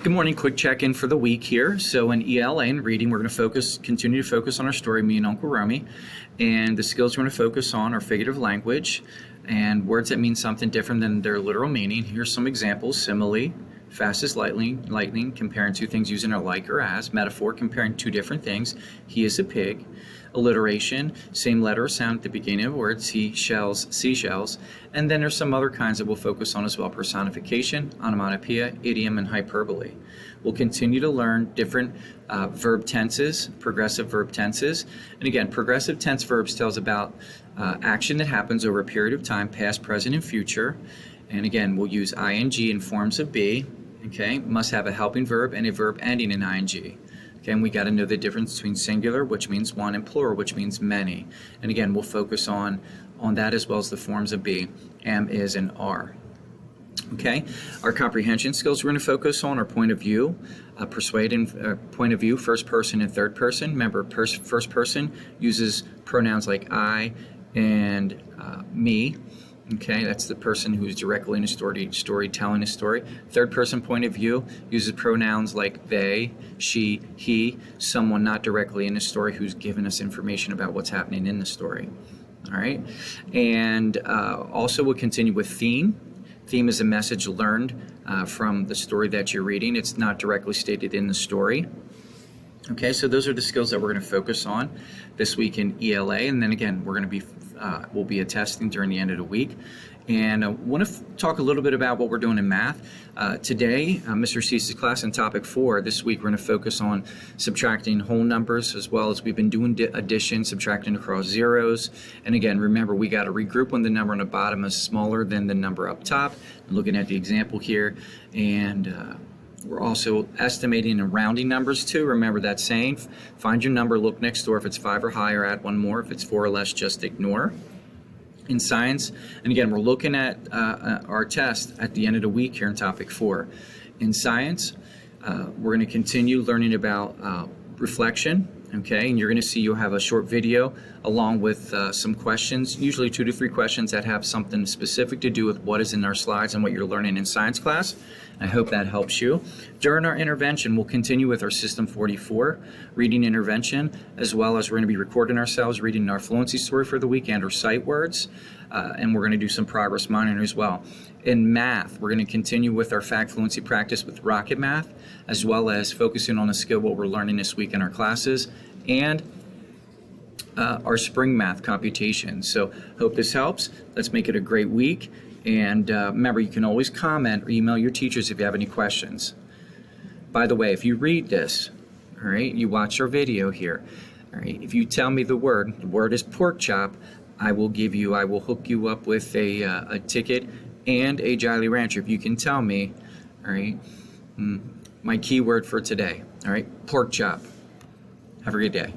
Good morning, quick check-in for the week here. So in ELA and reading, we're going to continue to focus on our story, Me and Uncle Romy. And the skills we're going to focus on are figurative language and words that mean something different than their literal meaning. Here's some examples: simile, fast as lightning, comparing two things using a like or as; metaphor, comparing two different things; he is a pig; alliteration, same letter or sound at the beginning of words; he shells, seashells. And then there's some other kinds that we'll focus on as well: personification, onomatopoeia, idiom, and hyperbole. We'll continue to learn different verb tenses, progressive verb tenses. And again, progressive tense verbs tells about action that happens over a period of time, past, present, and future. And again, we'll use ing in forms of be. Okay, must have a helping verb and a verb ending in ing. Okay, and we got to know the difference between singular, which means one, and plural, which means many. And again, we'll focus on that as well as the forms of be, am, is, and are. Okay, our comprehension skills we're going to focus on are point of view, point of view, first person and third person. Remember, first person uses pronouns like I and me. Okay, that's the person who's directly in a story telling a story. Third person point of view uses pronouns like they, she, he, someone not directly in a story who's given us information about what's happening in the story. All right, and also we'll continue with theme. Theme is a message learned from the story that you're reading. It's not directly stated in the story. Okay, so those are the skills that we're going to focus on this week in ELA, and then again, we'll be attesting during the end of the week. And I want to talk a little bit about what we're doing in math. Today, Mr. Cease's class in topic 4, this week we're going to focus on subtracting whole numbers, as well as we've been doing addition, subtracting across zeros. And again, remember, we got to regroup when the number on the bottom is smaller than the number up top. Looking at the example here, and we're also estimating and rounding numbers too. Remember that saying, find your number, look next door. If it's 5 or higher, add one more. If it's 4 or less, just ignore. In science, and again, we're looking at our test at the end of the week here in topic 4. In science, we're going to continue learning about reflection. Okay, and you're going to see you'll have a short video along with some questions, usually 2 to 3 questions that have something specific to do with what is in our slides and what you're learning in science class. I hope that helps you. During our intervention, we'll continue with our System 44 reading intervention, as well as we're going to be recording ourselves reading our fluency story for the week and our sight words, and we're going to do some progress monitoring as well. In math, we're going to continue with our fact fluency practice with Rocket Math, as well as focusing on a skill what we're learning this week in our classes, and our spring math computation. So hope this helps. Let's make it a great week. And remember, you can always comment or email your teachers if you have any questions. By the way, if you read this, all right, you watch our video here, all right, if you tell me the word is pork chop, I will hook you up with a ticket and a Jolly Rancher if you can tell me, all right, my keyword for today, all right, pork chop. Have a good day.